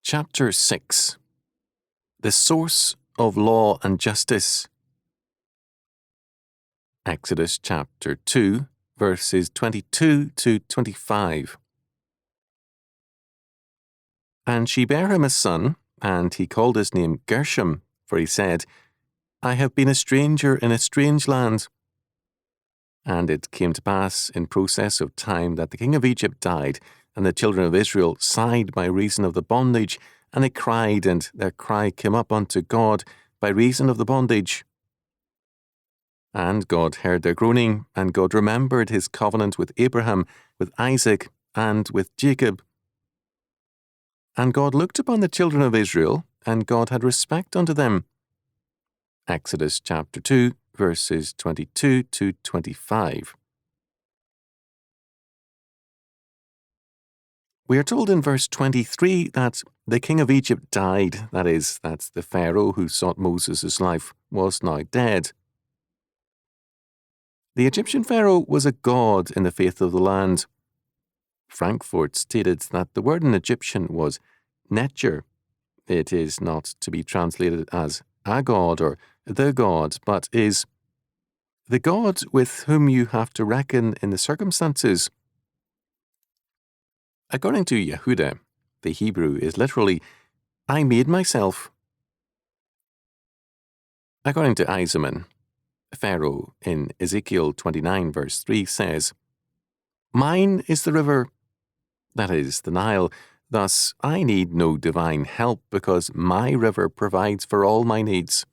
Chapter 6. The Source of Law and Justice. Exodus chapter 2, verses 22 to 25. And she bare him a son, and he called his name Gershom, for he said, I have been a stranger in a strange land. And it came to pass in process of time that the king of Egypt died, and the children of Israel sighed by reason of the bondage, and they cried, and their cry came up unto God by reason of the bondage. And God heard their groaning, and God remembered his covenant with Abraham, with Isaac, and with Jacob. And God looked upon the children of Israel, and God had respect unto them. Exodus chapter 2, verses 22 to 25. We are told in verse 23 that the king of Egypt died, that is, that the Pharaoh who sought Moses' life was now dead. The Egyptian Pharaoh was a god in the faith of the land. Frankfurt stated that the word in Egyptian was netjer. It is not to be translated as a god or the god, but is the god with whom you have to reckon in the circumstances. According to Yehuda, the Hebrew is literally, I made myself. According to Isaman, Pharaoh in Ezekiel 29 verse 3 says, Mine is the river, that is, the Nile, thus I need no divine help because my river provides for all my needs.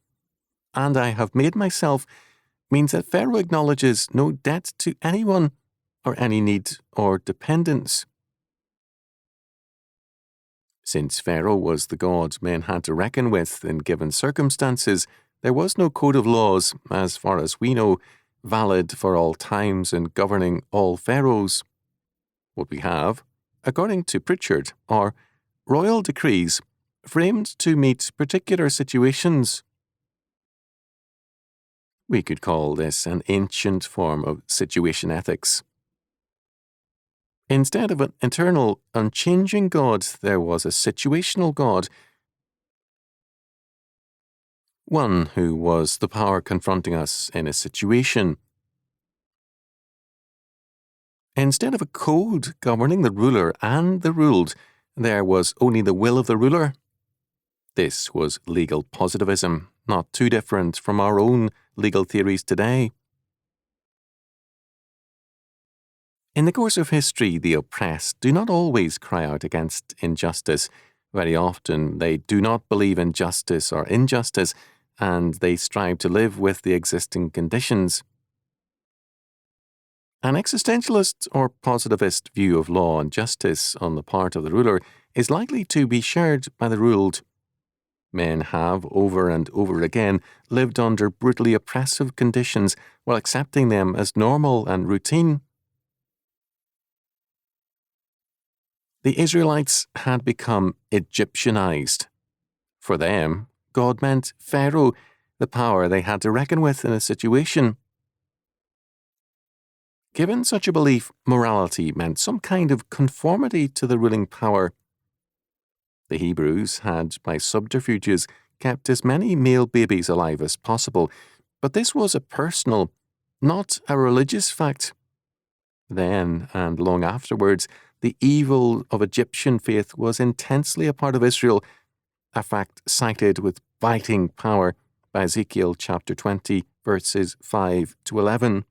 And I have made myself means that Pharaoh acknowledges no debt to anyone or any need or dependence. Since Pharaoh was the god men had to reckon with in given circumstances, there was no code of laws, as far as we know, valid for all times and governing all pharaohs. What we have, according to Pritchard, are royal decrees framed to meet particular situations. We could call this an ancient form of situation ethics. Instead of an eternal, unchanging God, there was a situational God, one who was the power confronting us in a situation. Instead of a code governing the ruler and the ruled, there was only the will of the ruler. This was legal positivism, not too different from our own legal theories today. In the course of history, the oppressed do not always cry out against injustice. Very often, they do not believe in justice or injustice, and they strive to live with the existing conditions. An existentialist or positivist view of law and justice on the part of the ruler is likely to be shared by the ruled. Men have, over and over again, lived under brutally oppressive conditions while accepting them as normal and routine. The Israelites had become Egyptianized. For them, God meant Pharaoh, the power they had to reckon with in a situation. Given such a belief, morality meant some kind of conformity to the ruling power. The Hebrews had, by subterfuges, kept as many male babies alive as possible, but this was a personal, not a religious fact. Then, and long afterwards, the evil of Egyptian faith was intensely a part of Israel, a fact cited with biting power by Ezekiel chapter 20, verses 5 to 11.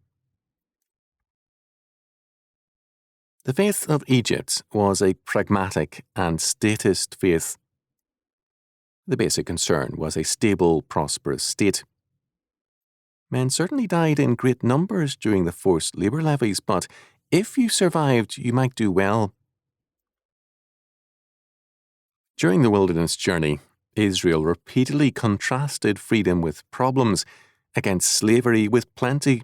The faith of Egypt was a pragmatic and statist faith. The basic concern was a stable, prosperous state. Men certainly died in great numbers during the forced labour levies, but if you survived, you might do well. During the wilderness journey, Israel repeatedly contrasted freedom with problems against slavery with plenty,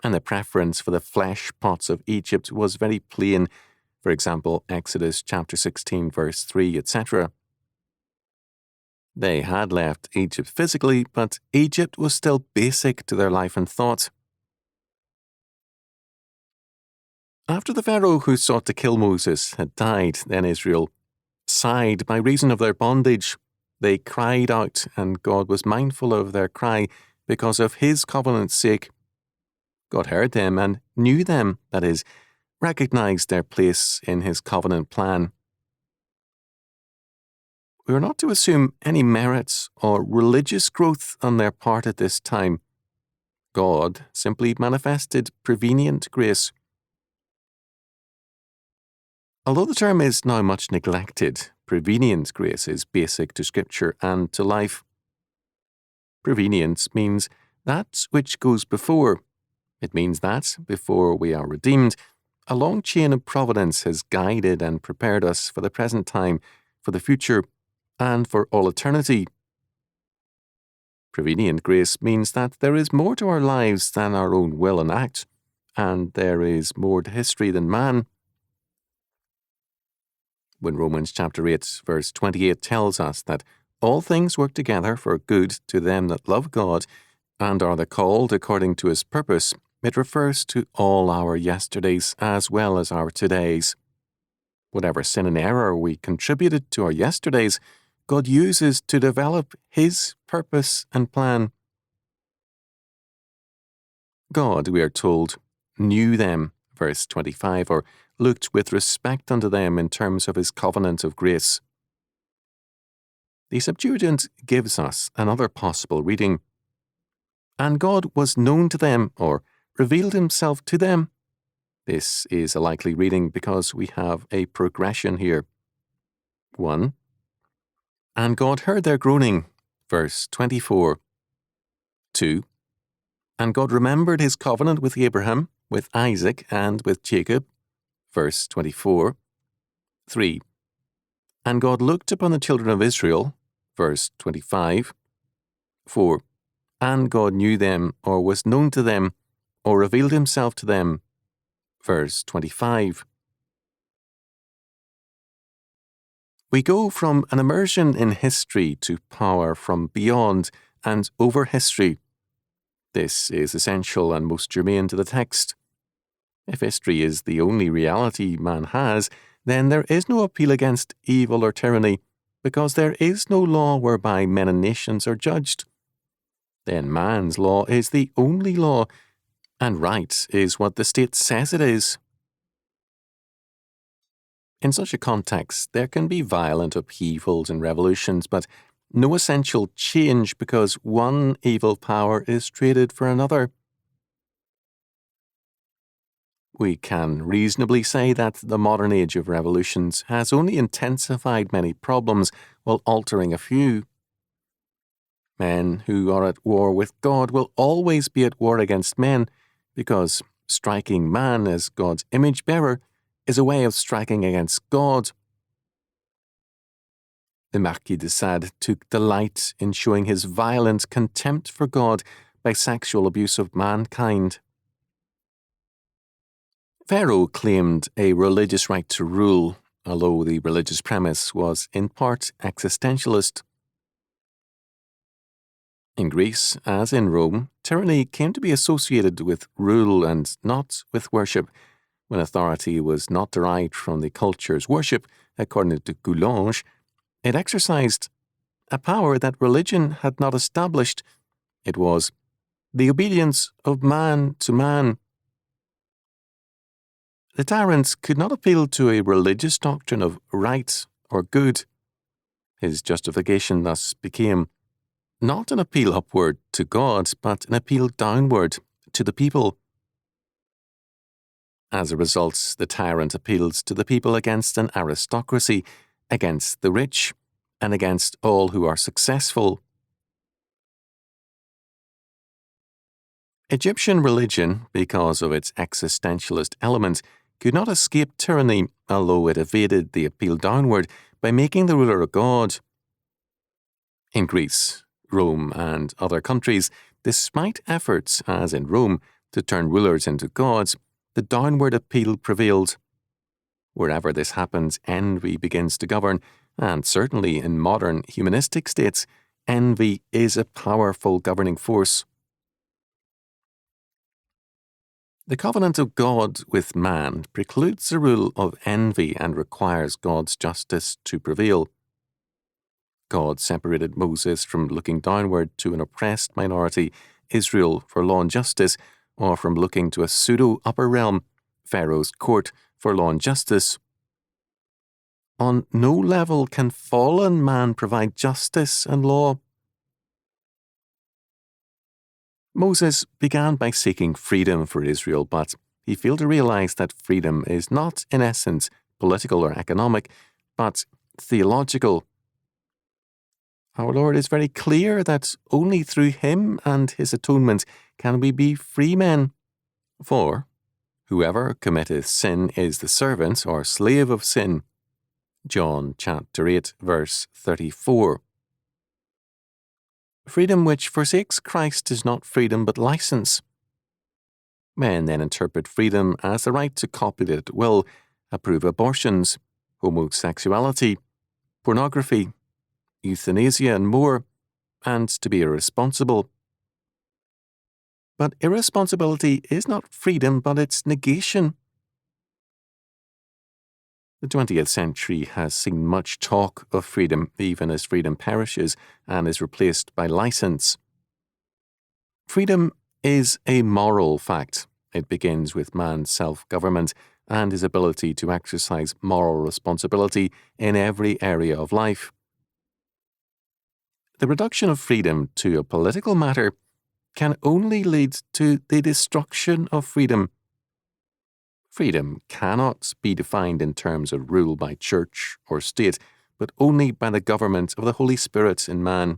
and the preference for the flesh pots of Egypt was very plain. For example, Exodus chapter 16, verse 3, etc. They had left Egypt physically, but Egypt was still basic to their life and thought. After the Pharaoh who sought to kill Moses had died, then Israel side by reason of their bondage. They cried out, and God was mindful of their cry because of his covenant's sake. God heard them and knew them, that is, recognized their place in his covenant plan. We are not to assume any merits or religious growth on their part at this time. God simply manifested prevenient grace. Although the term is now much neglected, prevenient grace is basic to Scripture and to life. Prevenient means that which goes before. It means that, before we are redeemed, a long chain of providence has guided and prepared us for the present time, for the future, and for all eternity. Prevenient grace means that there is more to our lives than our own will and act, and there is more to history than man. When Romans chapter 8, verse 28 tells us that all things work together for good to them that love God and are the called according to his purpose, it refers to all our yesterdays as well as our todays. Whatever sin and error we contributed to our yesterdays, God uses to develop his purpose and plan. God, we are told, knew them, verse 25, or looked with respect unto them in terms of his covenant of grace. The Septuagint gives us another possible reading. And God was known to them, or revealed himself to them. This is a likely reading because we have a progression here. 1. And God heard their groaning, verse 24. 2. And God remembered his covenant with Abraham, with Isaac, and with Jacob, verse 24. 3. And God looked upon the children of Israel, verse 25. 4. And God knew them, or was known to them, or revealed himself to them, verse 25. We go from an immersion in history to power from beyond and over history. This is essential and most germane to the text. If history is the only reality man has, then there is no appeal against evil or tyranny, because there is no law whereby men and nations are judged. Then man's law is the only law, and right is what the state says it is. In such a context, there can be violent upheavals and revolutions, but no essential change because one evil power is traded for another. We can reasonably say that the modern age of revolutions has only intensified many problems while altering a few. Men who are at war with God will always be at war against men, because striking man as God's image bearer is a way of striking against God. The Marquis de Sade took delight in showing his violent contempt for God by sexual abuse of mankind. Pharaoh claimed a religious right to rule, although the religious premise was in part existentialist. In Greece, as in Rome, tyranny came to be associated with rule and not with worship. When authority was not derived from the culture's worship, according to Goulange, it exercised a power that religion had not established. It was the obedience of man to man. The tyrant could not appeal to a religious doctrine of right or good. His justification thus became not an appeal upward to God, but an appeal downward to the people. As a result, the tyrant appeals to the people against an aristocracy, against the rich, and against all who are successful. Egyptian religion, because of its existentialist element, could not escape tyranny, although it evaded the appeal downward by making the ruler a god. In Greece, Rome, and other countries, despite efforts, as in Rome, to turn rulers into gods, the downward appeal prevailed. Wherever this happens, envy begins to govern, and certainly in modern humanistic states, envy is a powerful governing force. The covenant of God with man precludes the rule of envy and requires God's justice to prevail. God separated Moses from looking downward to an oppressed minority, Israel, for law and justice, or from looking to a pseudo-upper realm, Pharaoh's court, for law and justice. On no level can fallen man provide justice and law. Moses began by seeking freedom for Israel, but he failed to realize that freedom is not, in essence, political or economic, but theological. Our Lord is very clear that only through him and his atonement can we be free men. For whoever committeth sin is the servant or slave of sin. John chapter 8, verse 34. Freedom which forsakes Christ is not freedom but license. Men then interpret freedom as the right to copulate at will, approve abortions, homosexuality, pornography, euthanasia and more, and to be irresponsible. But irresponsibility is not freedom but its negation. The 20th century has seen much talk of freedom, even as freedom perishes and is replaced by license. Freedom is a moral fact. It begins with man's self-government and his ability to exercise moral responsibility in every area of life. The reduction of freedom to a political matter can only lead to the destruction of freedom. Freedom cannot be defined in terms of rule by church or state, but only by the government of the Holy Spirit in man.